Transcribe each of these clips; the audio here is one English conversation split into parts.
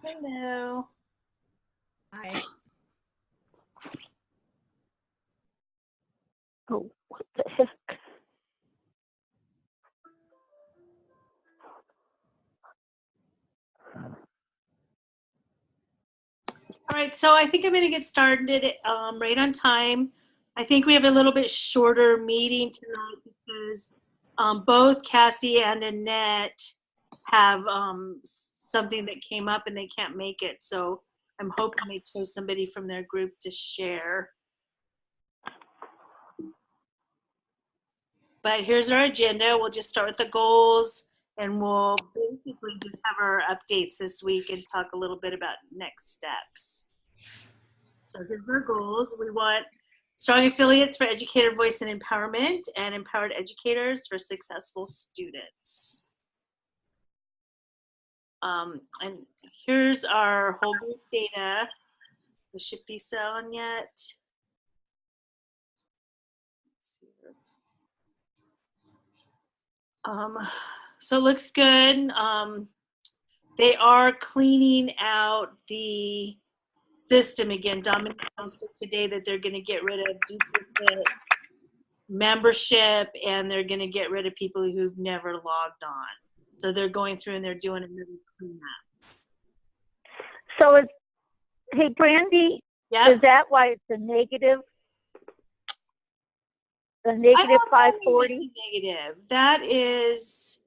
Hello. Hi. Oh, what the heck? All right, so I think I'm going to get started right on time. I think we have a little bit shorter meeting tonight because both Cassie and Annette have something that came up and they can't make it. So I'm hoping they chose somebody from their group to share. But here's our agenda. We'll just start with the goals and we'll basically just have our updates this week and talk a little bit about next steps. So here's our goals. We want strong affiliates for educator voice and empowerment and empowered educators for successful students. And here's our whole group data. This should be on yet. Let's see here. So it looks good. They are cleaning out the system again. Dominic posted today that they're going to get rid of duplicate membership and they're going to get rid of people who've never logged on. So they're going through and they're doing a really cleanup. So is, hey, Brandy, Yeah. is that why it's a negative? The negative 540? Negative. That is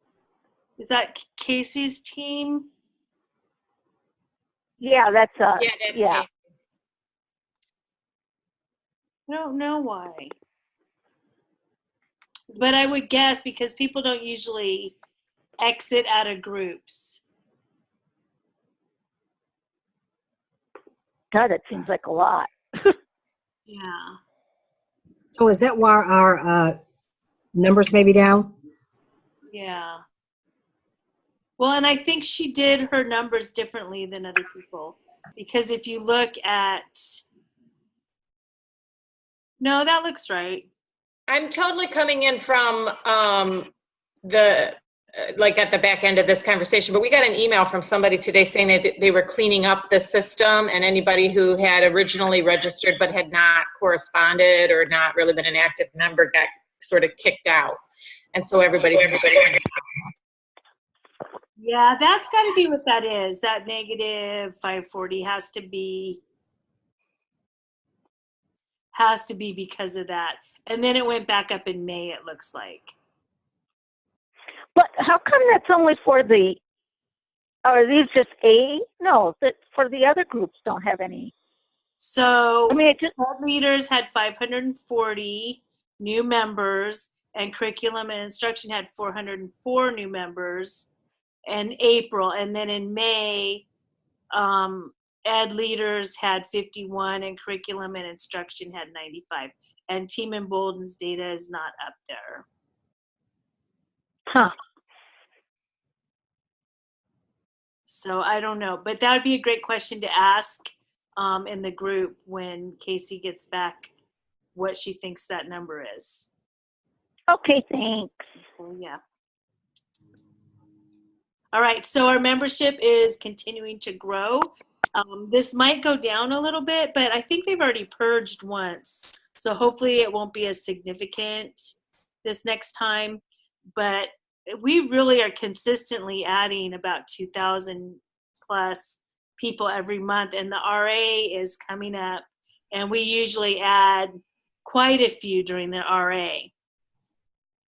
that Casey's team? Yeah, that's Yeah, that's yeah. Kate. I don't know why. But I would guess because people don't usually exit out of groups. God, it seems like a lot. Yeah. So is that why our numbers may be down? Yeah. Well, and I think she did her numbers differently than other people. Because if you look at, no, that looks right. I'm totally coming in from like at the back end of this conversation, but we got an email from somebody today saying that they were cleaning up the system and anybody who had originally registered but had not corresponded or not really been an active member got sort of kicked out. And so everybody's Yeah, that's got to be what that is. That negative 540 has to be because of that. And then it went back up in May, it looks like. But how come that's only for the, are these just A? No, that for the other groups don't have any. So I mean, it just, Ed Leaders had 540 new members and Curriculum and Instruction had 404 new members in April. And then in May, Ed Leaders had 51 and Curriculum and Instruction had 95. And Team Embolden's data is not up there. huh. So I don't know, but that would be a great question to ask in the group when Casey gets back, what she thinks that number is. Okay, thanks. Oh, yeah. All right, so our membership is continuing to grow. This might go down a little bit, but I think they've already purged once. So hopefully it won't be as significant this next time. But we really are consistently adding about 2,000 plus people every month. And the RA is coming up. And we usually add quite a few during the RA.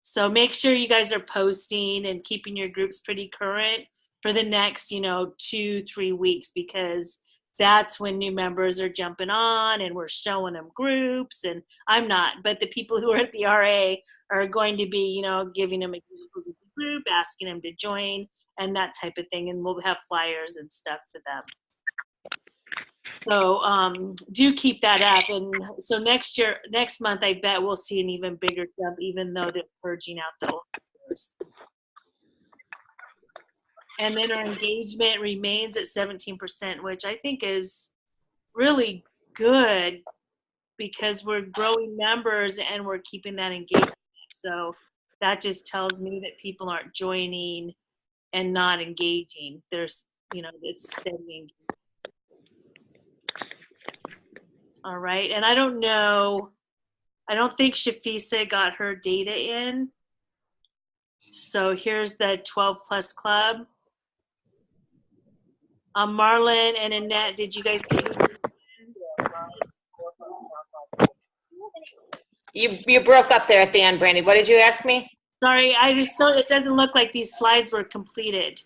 So make sure you guys are posting and keeping your groups pretty current for the next, 2-3 weeks, because that's when new members are jumping on and we're showing them groups. And I'm not, but the people who are at the RA are going to be, giving them examples of the group, asking them to join and that type of thing. And we'll have flyers and stuff for them. So do keep that up. And so next month, I bet we'll see an even bigger jump, even though they're purging out the old members. And then our engagement remains at 17%, which I think is really good because we're growing numbers and we're keeping that engagement. So that just tells me that people aren't joining and not engaging. They're it's steady. All right, and I don't think Shafisa got her data in. So here's the 12 plus club. Marlon and Annette, did you guys get You broke up there at the end, Brandy. What did you ask me? Sorry, it doesn't look like these slides were completed.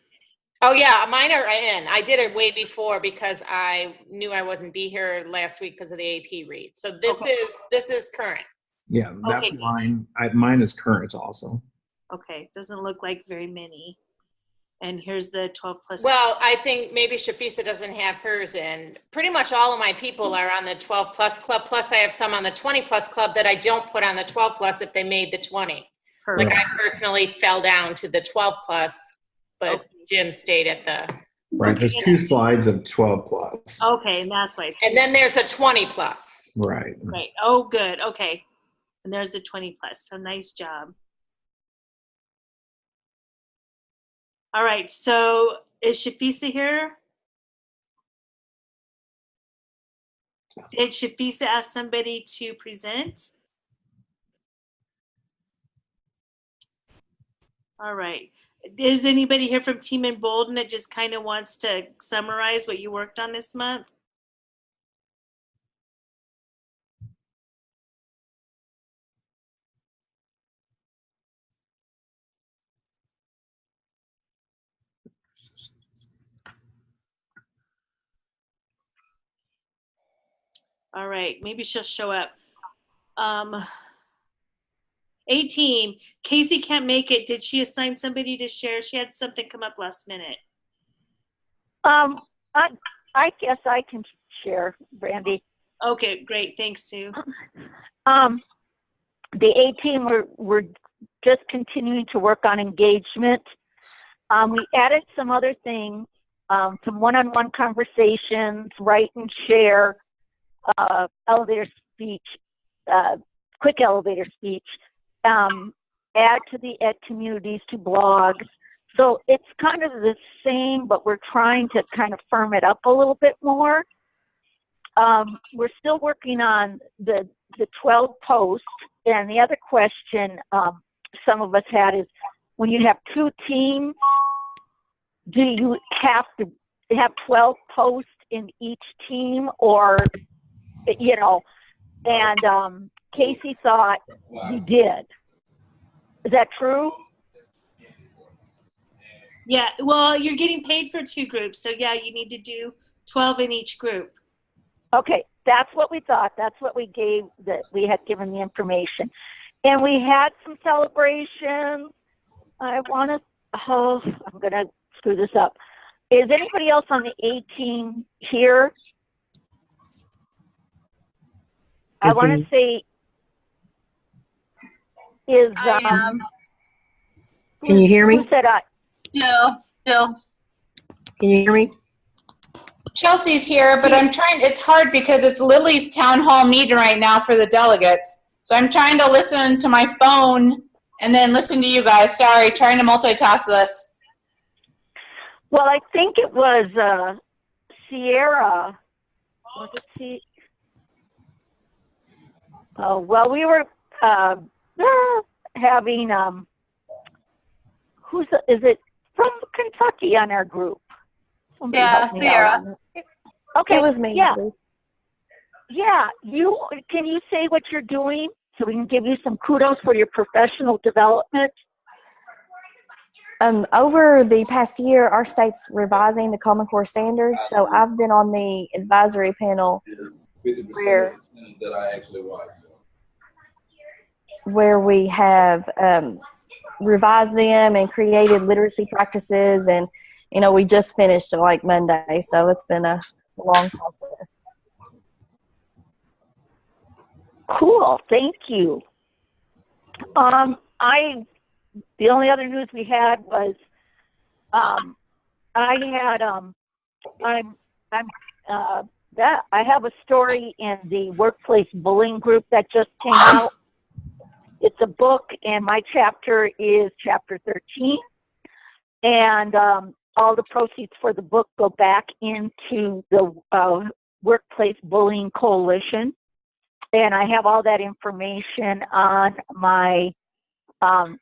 Oh yeah, mine are in. I did it way before because I knew I wouldn't be here last week because of the AP read. So this is current. Yeah, that's Okay. mine. Mine is current also. Okay, doesn't look like very many. And here's the 12 plus. Well, I think maybe Shafisa doesn't have hers in. Pretty much all of my people are on the 12 plus club. Plus I have some on the 20 plus club that I don't put on the 12 plus if they made the 20. Perfect. Like I personally fell down to the 12 plus, but Jim stayed at the. Right, there's 2 slides of 12 plus. Okay, and that's why. And then there's a 20 plus. Right. Right. Oh, good. Okay. And there's the 20 plus. So nice job. All right. So is Shafisa here? Did Shafisa ask somebody to present? All right. Is anybody here from Team Embolden that just kind of wants to summarize what you worked on this month? All right, maybe she'll show up. A team, Casey can't make it. Did she assign somebody to share? She had something come up last minute. I guess I can share, Brandy. Okay, great. Thanks, Sue. The A team, we're just continuing to work on engagement. We added some other things, some one-on-one conversations, write and share, elevator speech, quick elevator speech, add to the edCommunities to blogs. So it's kind of the same, but we're trying to kind of firm it up a little bit more. We're still working on the 12 posts. And the other question some of us had is, when you have 2 teams, do you have to have 12 posts in each team, or, and Casey thought we did. Is that true? Yeah, well, you're getting paid for 2 groups. So yeah, you need to do 12 in each group. Okay, that's what we thought. That's what we gave, that we had given the information. And we had some celebrations. I'm going to screw this up. Is anybody else on the A team here? I want to say, I am. Can you hear me? Who said I? Jill. Can you hear me? Chelsea's here, but I'm trying, it's hard because it's Lily's town hall meeting right now for the delegates. So I'm trying to listen to my phone and then listen to you guys. Sorry, trying to multitask this. Well, I think it was Sierra. Was it well, we were having, is it from Kentucky on our group? Somebody Yeah, help me Sierra. out on it. Okay. It was me. Yeah. Yeah. Can you say what you're doing so we can give you some kudos for your professional development? Over the past year, our state's revising the Common Core standards, so I've been on the advisory panel where we have revised them and created literacy practices, and we just finished like Monday, so it's been a long process. Cool, thank you. The only other news we had was I have a story in the workplace bullying group that just came out. It's a book, and my chapter is chapter 13. And all the proceeds for the book go back into the Workplace Bullying Coalition. And I have all that information on my,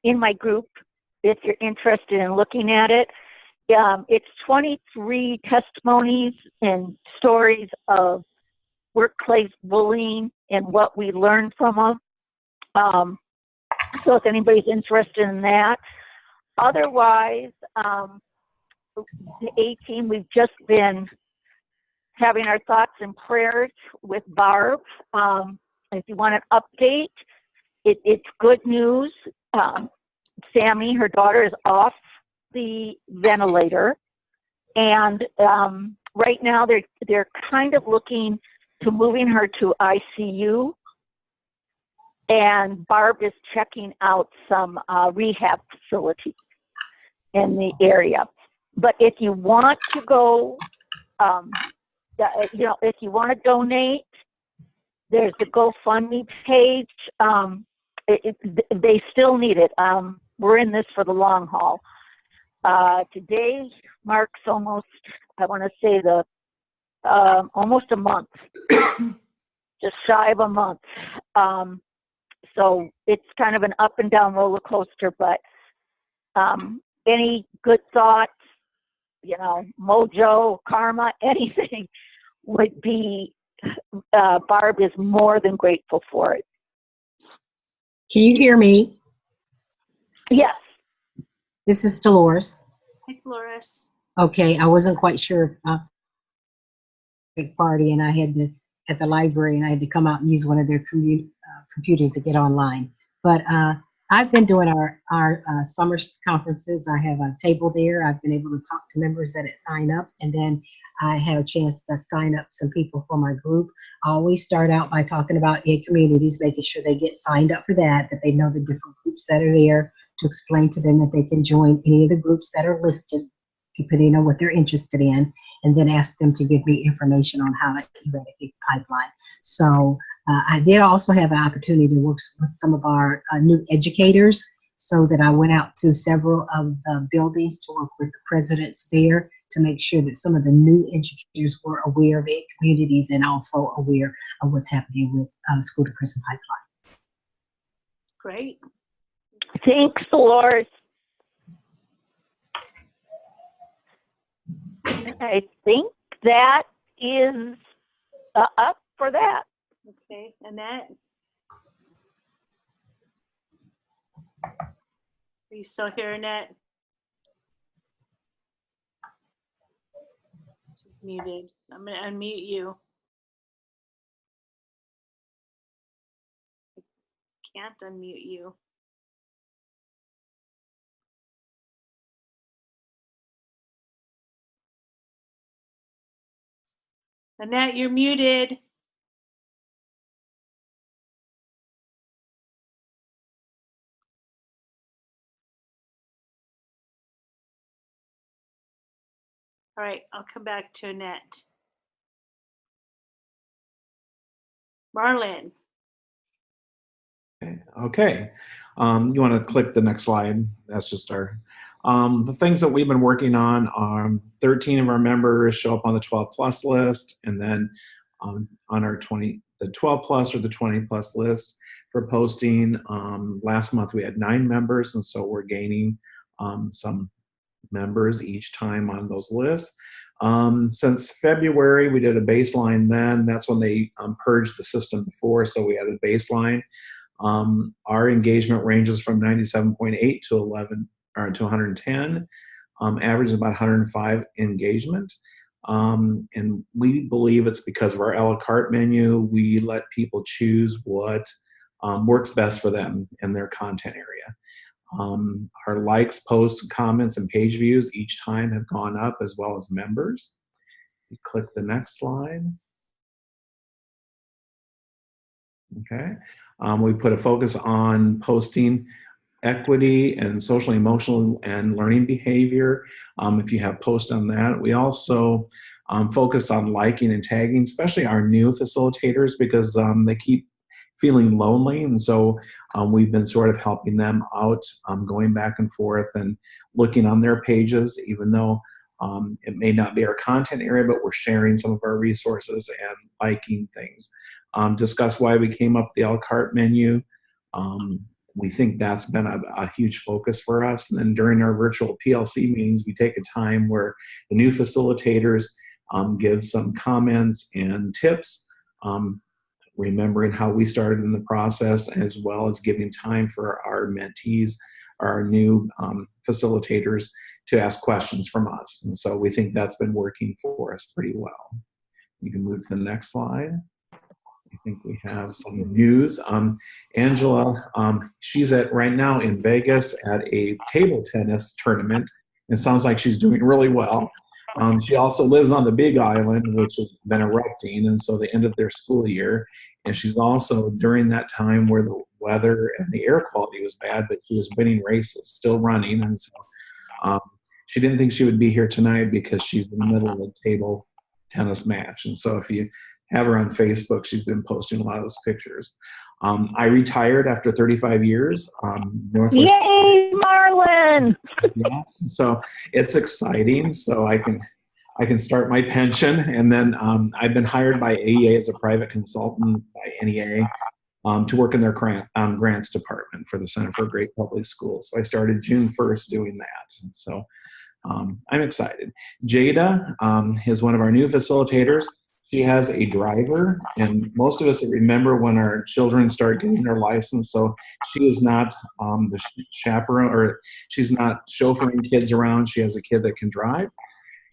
in my group, if you're interested in looking at it. It's 23 testimonies and stories of workplace bullying and what we learned from them. So if anybody's interested in that. Otherwise, the A-team, we've just been having our thoughts and prayers with Barb. If you want an update, it's good news. Sammy, her daughter, is off the ventilator, and right now they're kind of looking to moving her to ICU, and Barb is checking out some rehab facilities in the area. But if you want to go, if you want to donate, there's the GoFundMe page. They still need it. We're in this for the long haul. Today marks almost, I want to say almost a month, just shy of a month. So it's kind of an up and down roller coaster, but any good thoughts, mojo, karma, anything would be, Barb is more than grateful for it. Can you hear me? Yes. This is Dolores. Hi, Dolores. Okay, I wasn't quite sure. Big party, and I had at the library, and I had to come out and use one of their computers to get online. But I've been doing our summer conferences. I have a table there. I've been able to talk to members that had signed up, and then I had a chance to sign up some people for my group. I always start out by talking about edCommunities, making sure they get signed up for that they know the different groups that are there, to explain to them that they can join any of the groups that are listed, depending on what they're interested in, and then ask them to give me information on how to eradicate the pipeline. So I did also have an opportunity to work with some of our new educators, so that I went out to several of the buildings to work with the presidents there to make sure that some of the new educators were aware of edCommunities and also aware of what's happening with school to prison pipeline. Great. Thanks, Dolores. I think that is up for that. Okay, Annette? Are you still here, Annette? She's muted. I'm going to unmute you. I can't unmute you. Annette, you're muted. All right, I'll come back to Annette. Marlon. Okay. You want to click the next slide. That's just our, the things that we've been working on are 13 of our members show up on the 12 plus list, and then on our the 12 plus or the 20 plus list for posting. Last month we had 9 members, and so we're gaining some members each time on those lists. Since February, we did a baseline then. That's when they purged the system before, so we had a baseline. Our engagement ranges from 97.8 to 110. Average is about 105 engagement. And we believe it's because of our a la carte menu. We let people choose what works best for them in their content area. Our likes, posts, comments, and page views each time have gone up, as well as members. You click the next slide. Okay. We put a focus on posting equity and social, emotional, and learning behavior. If you have posts on that, we also focus on liking and tagging, especially our new facilitators, because they keep feeling lonely, and so we've been sort of helping them out, going back and forth and looking on their pages, even though It may not be our content area, but we're sharing some of our resources and liking things. Discuss why we came up with the a la carte menu. We think that's been a huge focus for us. And then during our virtual PLC meetings, we take a time where the new facilitators give some comments and tips, remembering how we started in the process, as well as giving time for our mentees, our new facilitators, to ask questions from us. And so we think that's been working for us pretty well. You can move to the next slide. I think we have some news. Angela, she's right now in Vegas at a table tennis tournament. It sounds like she's doing really well. She also lives on the Big Island, which has been erupting, and so they ended their school year. And she's also, during that time where the weather and the air quality was bad, but she was winning races, still running. And so she didn't think she would be here tonight because she's in the middle of a table tennis match. And so if you have her on Facebook, she's been posting a lot of those pictures. I retired after 35 years. Northwest. Yay, Marlon! Yes, so it's exciting. So I can start my pension, and then I've been hired by AEA as a private consultant by NEA to work in their grants department for the Center for Great Public Schools. So I started June 1st doing that. And so I'm excited. Jada is one of our new facilitators. She has a driver, and most of us remember when our children start getting their license. So she is not the chaperone, or she's not chauffeuring kids around. She has a kid that can drive.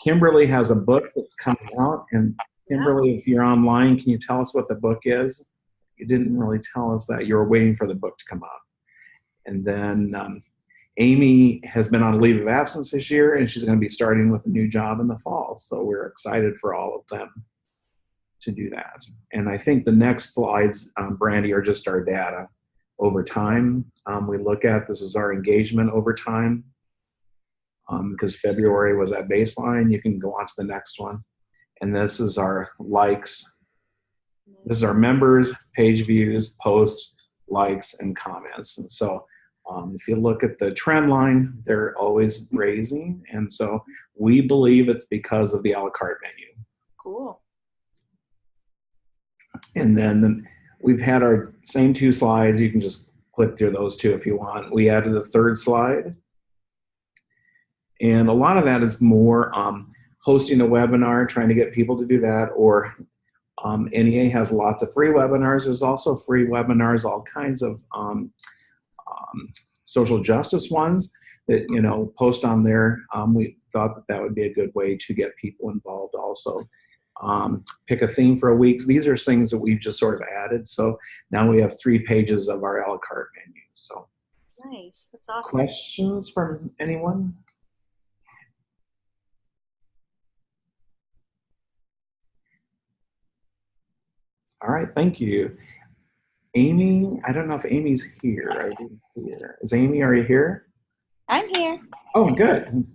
Kimberly has a book that's coming out, and Kimberly, if you're online, can you tell us what the book is? You didn't really tell us that. You were waiting for the book to come out. And then Amy has been on a leave of absence this year, and she's going to be starting with a new job in the fall. So we're excited for all of them to do that. And I think the next slides, Brandy, are just our data over time. We look at, this is our engagement over time, because February was that baseline. You can go on to the next one. And this is our likes. This is our members, page views, posts, likes, and comments. And so if you look at the trend line, they're always raising. And so we believe it's because of the a la carte menu. Cool. And then we've had our same two slides. You can just click through those two if you want. We added a third slide. And a lot of that is more hosting a webinar, trying to get people to do that, or NEA has lots of free webinars. There's also free webinars, all kinds of social justice ones that, you know, post on there. We thought that that would be a good way to get people involved also. Pick a theme for a week. These are things that we've just sort of added. So now we have 3 pages of our a la carte menu. So nice. That's awesome. Questions from anyone? All right, thank you. Amy, I don't know if Amy's here. I didn't see her. Is Amy, are you here? I'm here. Oh, good.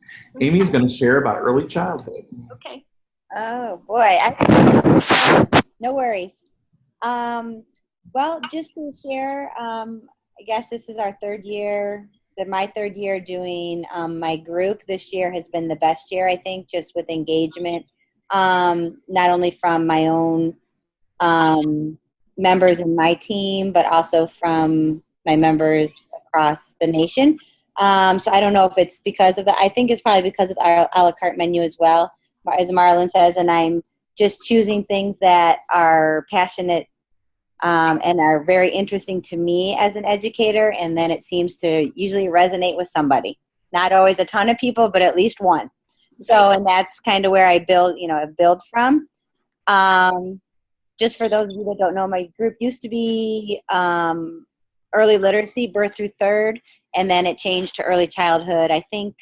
Amy's going to share about early childhood. Okay. Oh boy, no worries. Well, just to share, I guess this is our third year, my third year doing my group. This year has been the best year, I think, just with engagement, not only from my own members in my team, but also from my members across the nation. So I don't know if it's because of that. I think it's probably because of our a la carte menu as well, as Marlon says, and I'm just choosing things that are passionate and are very interesting to me as an educator, and then it seems to usually resonate with somebody. Not always a ton of people, but at least one. So, and that's kind of where I build from. Just for those of you that don't know, my group used to be early literacy, birth through third, and then it changed to early childhood, I think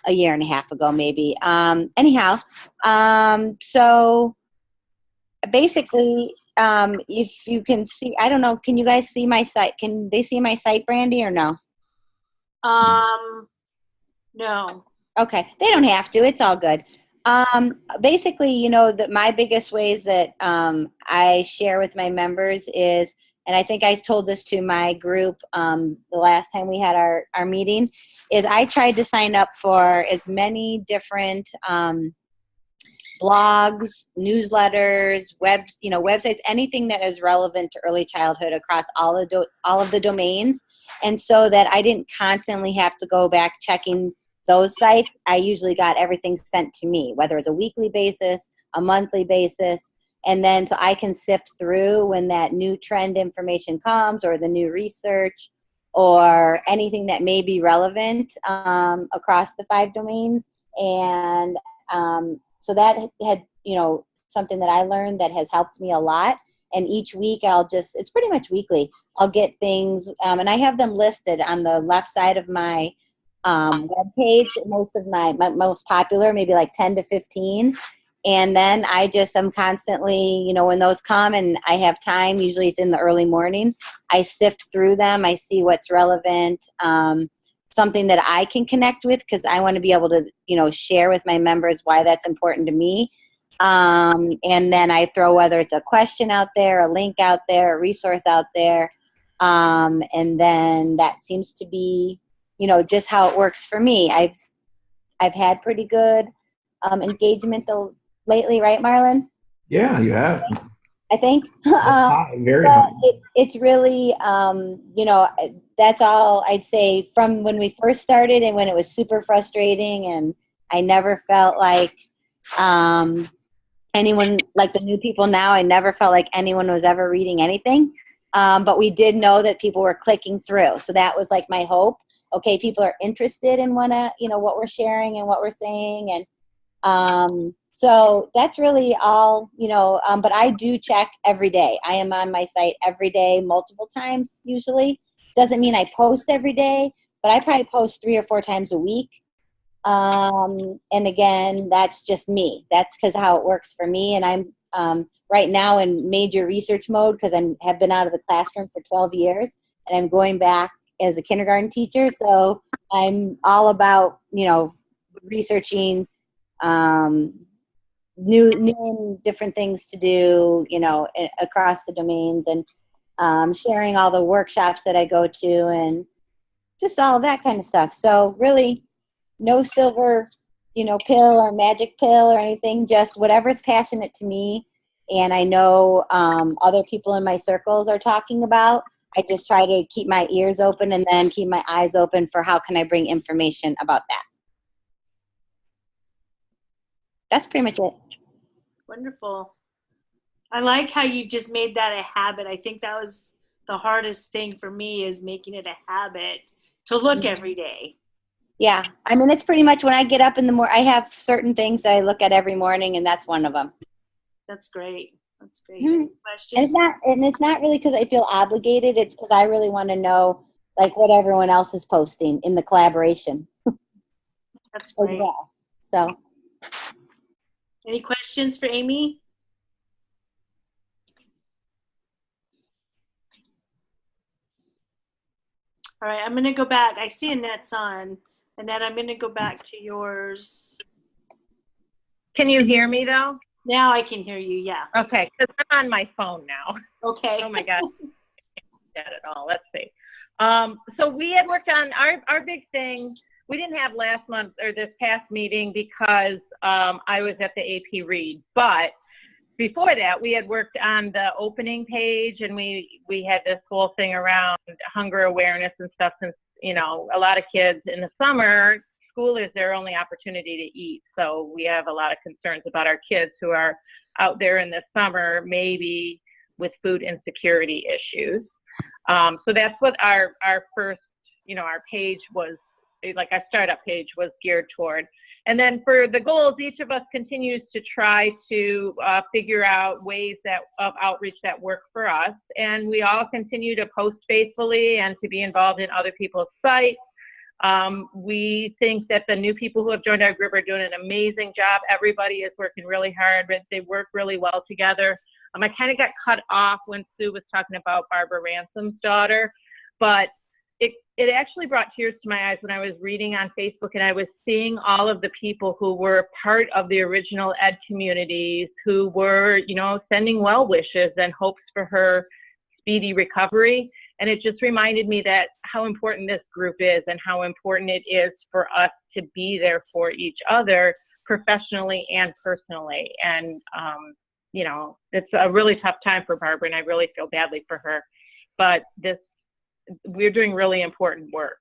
a year and a half ago, maybe. Anyhow, so basically, if you can see, I don't know, can you guys see my site? Can they see my site, Brandy, or no? No. Okay, they don't have to. It's all good. Basically, you know, my biggest ways that I share with my members is and I think I told this to my group the last time we had our meeting, is I tried to sign up for as many different blogs, newsletters, websites, anything that is relevant to early childhood across all of the domains. And so that I didn't constantly have to go back checking those sites. I usually got everything sent to me, whether it's a weekly basis, a monthly basis. And then so I can sift through when that new trend information comes, or the new research, or anything that may be relevant across the 5 domains. And so that had, something that I learned that has helped me a lot. And each week it's pretty much weekly, I'll get things, and I have them listed on the left side of my web page, most of my most popular, maybe like 10 to 15. And then I'm constantly, when those come and I have time, usually it's in the early morning, I sift through them. I see what's relevant, something that I can connect with, because I want to be able to, share with my members why that's important to me. And then I throw, whether it's a question out there, a link out there, a resource out there. And then that seems to be, just how it works for me. I've had pretty good engagement lately, right, Marlon? Yeah, you have. I think. Very high. It's really, that's all I'd say from when we first started, and when it was super frustrating, and I never felt like anyone, like the new people now, I never felt like anyone was ever reading anything. But we did know that people were clicking through. So that was like my hope. Okay, people are interested in what we're sharing and what we're saying. And so that's really all, but I do check every day. I am on my site every day, multiple times usually. Doesn't mean I post every day, but I probably post 3 or 4 times a week. And again, that's just me. That's because how it works for me. And I'm right now in major research mode, because I have been out of the classroom for 12 years, and I'm going back as a kindergarten teacher. So I'm all about, researching new different things to do, across the domains, and sharing all the workshops that I go to, and just all that kind of stuff. So really no silver, pill or magic pill or anything, just whatever's passionate to me. And I know other people in my circles are talking about. I just try to keep my ears open, and then keep my eyes open for how can I bring information about that. That's pretty much it. Wonderful. I like how you just made that a habit. I think that was the hardest thing for me, is making it a habit to look every day. Yeah. I mean, it's pretty much when I get up in the morning, I have certain things that I look at every morning, and that's one of them. That's great. That's great. Mm-hmm. Questions? And it's not really because I feel obligated. It's because I really want to know, like, what everyone else is posting in the collaboration. That's great. Well. So. Any questions for Amy? All right, I'm going to go back. I see Annette's on. Annette, I'm going to go back to yours. Can you hear me, though? Now I can hear you, yeah. Okay, because I'm on my phone now. Okay. Oh, my gosh. Get it all. Let's see. So we had worked on our big thing. We didn't have last month or this past meeting because I was at the AP Read. But before that, we had worked on the opening page, and we had this whole thing around hunger awareness and stuff, since, a lot of kids in the summer, school is their only opportunity to eat. So we have a lot of concerns about our kids who are out there in the summer, maybe with food insecurity issues. So that's what our first, our page was, like our startup page was geared toward. And then for the goals, each of us continues to try to figure out ways of outreach that work for us. And we all continue to post faithfully and to be involved in other people's sites. We think that the new people who have joined our group are doing an amazing job. Everybody is working really hard. They work really well together. I kind of got cut off when Sue was talking about Barbara Ransom's daughter, but it actually brought tears to my eyes when I was reading on Facebook, and I was seeing all of the people who were part of the original edCommunities, who were, sending well wishes and hopes for her speedy recovery. And it just reminded me that how important this group is and how important it is for us to be there for each other professionally and personally. And, you know, it's a really tough time for Barbara, and I really feel badly for her. But we're doing really important work.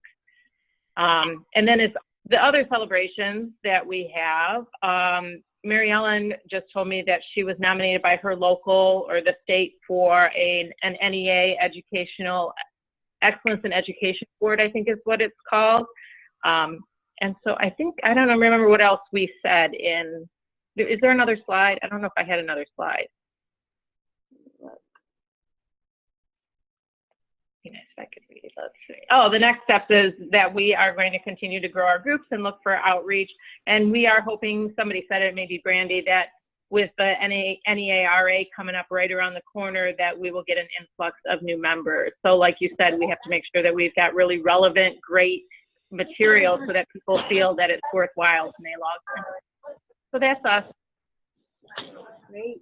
And then it's the other celebrations that we have. Mary Ellen just told me that she was nominated by her local or the state for an NEA Educational Excellence in Education Board, I think is what it's called. And so I think, I don't remember what else we said in, is there another slide? I don't know if I had another slide. If I could read, let's see. Oh, the next step is that we are going to continue to grow our groups and look for outreach. And we are hoping, somebody said it, maybe Brandy, that with the NEARA coming up right around the corner, that we will get an influx of new members. So like you said, we have to make sure that we've got really relevant, great material so that people feel that it's worthwhile when they log in. So that's us. Great.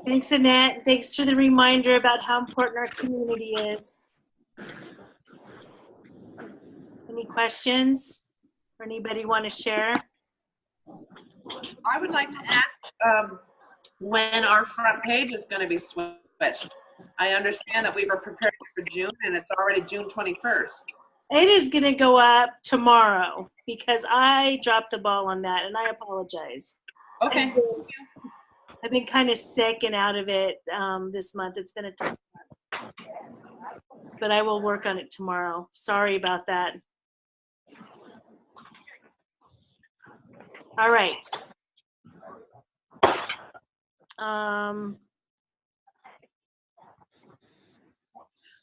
Thanks, Annette. Thanks for the reminder about how important our community is. Any questions or anybody want to share? I would like to ask when our front page is going to be switched. I understand that we were prepared for June and it's already June 21st. It is going to go up tomorrow because I dropped the ball on that, and I apologize. Okay. I've been kind of sick and out of it this month. It's been a tough month. But I will work on it tomorrow. Sorry about that. All right.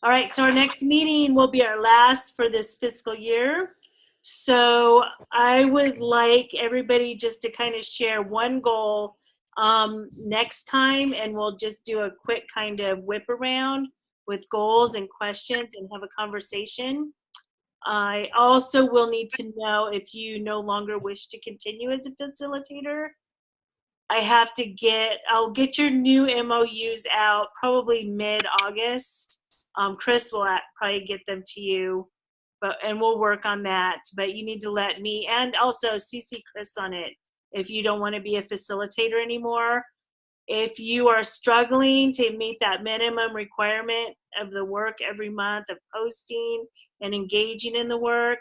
All right, so our next meeting will be our last for this fiscal year. So I would like everybody just to kind of share one goal next time, and we'll just do a quick kind of whip around with goals and questions and have a conversation. I also will need to know if you no longer wish to continue as a facilitator. I'll get your new MOUs out probably mid-August. Chris will probably get them to you, and we'll work on that. But you need to let me, and also CC Chris on it if you don't want to be a facilitator anymore. If you are struggling to meet that minimum requirement of the work every month of posting and engaging in the work,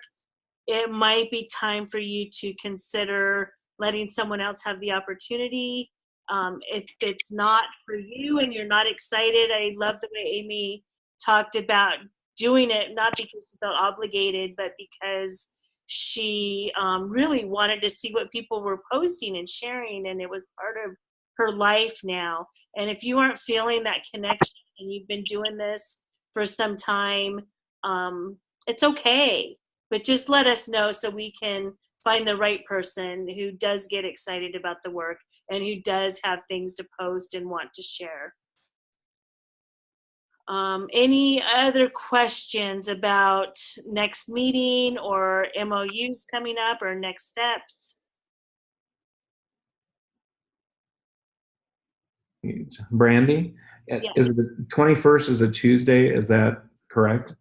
it might be time for you to consider letting someone else have the opportunity. If it's not for you and you're not excited, I love the way Amy talked about doing it, not because she felt obligated, but because she really wanted to see what people were posting and sharing, and it was part of her life now. And if you aren't feeling that connection and you've been doing this for some time, it's okay. But just let us know so we can find the right person who does get excited about the work and who does have things to post and want to share. Any other questions about next meeting or MOUs coming up or next steps? Brandy, Yes. Is the 21st is a Tuesday? Is that correct?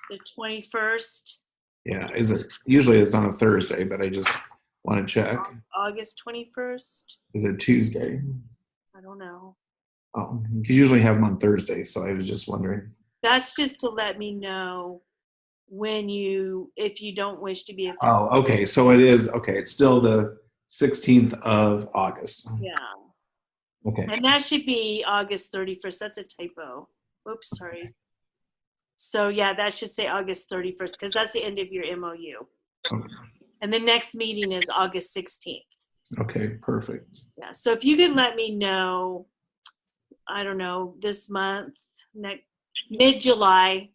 The 21st. Yeah, is it? Usually it's on a Thursday, but I just want to check. August 21st. Is it Tuesday? I don't know. Oh, because you usually have them on Thursday, so I was just wondering. That's just to let me know if you don't wish to be a facilitator. Oh, okay. So it is, okay. It's still the 16th of August. Yeah. Okay. And that should be August 31st. That's a typo. Oops, sorry. So yeah, that should say August 31st because that's the end of your MOU. Okay. And the next meeting is August 16th. Okay, perfect. Yeah, so if you could let me know, I don't know, this month, mid-July,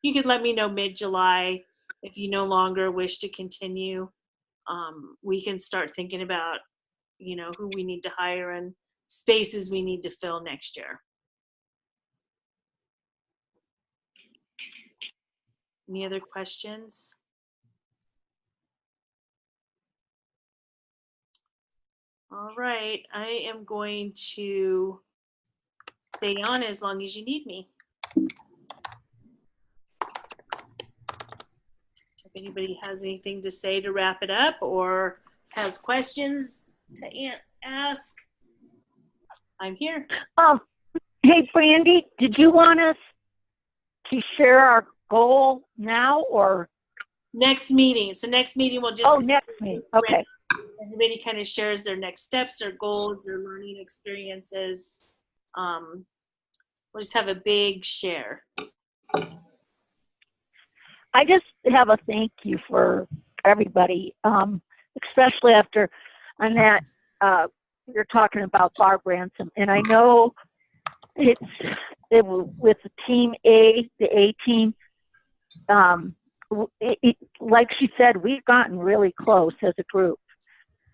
you could let me know mid-July if you no longer wish to continue. We can start thinking about, who we need to hire and spaces we need to fill next year. Any other questions? All right, I am going to stay on as long as you need me. If anybody has anything to say to wrap it up or has questions to ask, I'm here. Hey, Brandy, did you want us to share our goal now or? Next meeting. So next meeting we'll just. Oh, next meeting. Okay. Everybody kind of shares their next steps, their goals, their learning experiences. We'll just have a big share. I just have a thank you for everybody, especially after Annette, you're talking about Barb Ransom. And I know it with the team A, the A team, like she said, we've gotten really close as a group.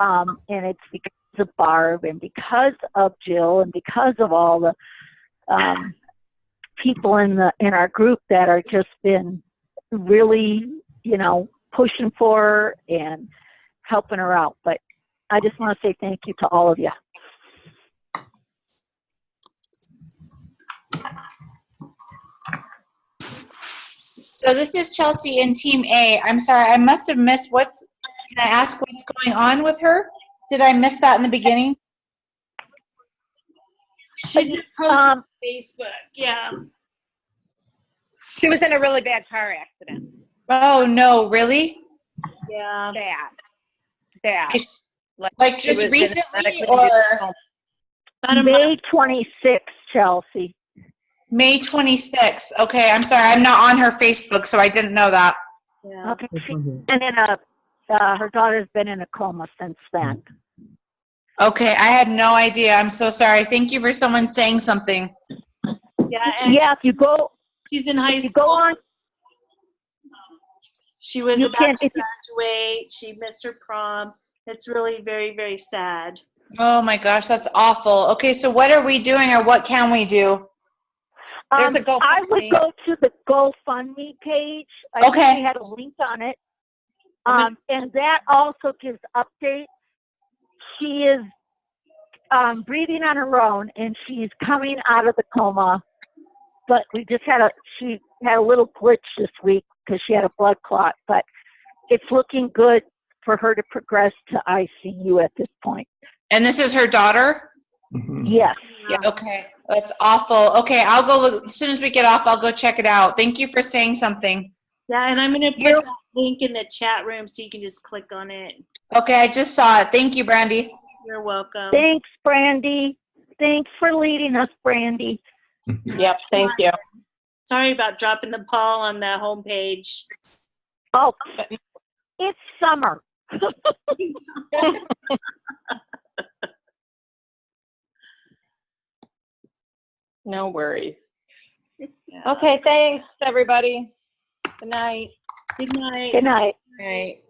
And it's because of Barb and because of Jill and because of all the people in our group that are just been really, pushing for her and helping her out. But I just want to say thank you to all of you. So this is Chelsea in Team A. I'm sorry, I must have missed can I ask what's going on with her? Did I miss that in the beginning? She's on Facebook, yeah. She was in a really bad car accident. Oh, no, really? Yeah. Bad. Like just recently or? May 26th, Chelsea. May 26th. Okay, I'm sorry. I'm not on her Facebook, so I didn't know that. Yeah. Okay. And then her daughter's been in a coma since then. Okay, I had no idea. I'm so sorry. Thank you for someone saying something. Yeah, if you go. She's in high school. Go on. She was about to graduate. She missed her prom. It's really very, very sad. Oh my gosh, that's awful. Okay, so what are we doing or what can we do? I would go to the GoFundMe page. I think we had a link on it. And that also gives updates. She is breathing on her own and she's coming out of the coma. But she had a little glitch this week because she had a blood clot. But it's looking good for her to progress to ICU at this point. And this is her daughter? Yes. Yeah. Okay, that's awful. Okay, I'll go look. As soon as we get off, I'll go check it out. Thank you for saying something. Yeah, and I'm going to put that link in the chat room so you can just click on it. Okay, I just saw it. Thank you, Brandy. You're welcome. Thanks, Brandy. Thanks for leading us, Brandy. Yep, thank you. Sorry about dropping the ball on the homepage. Oh, it's summer. No worries. Yeah. Okay, thanks, everybody. Good night. Good night. Good night. Right.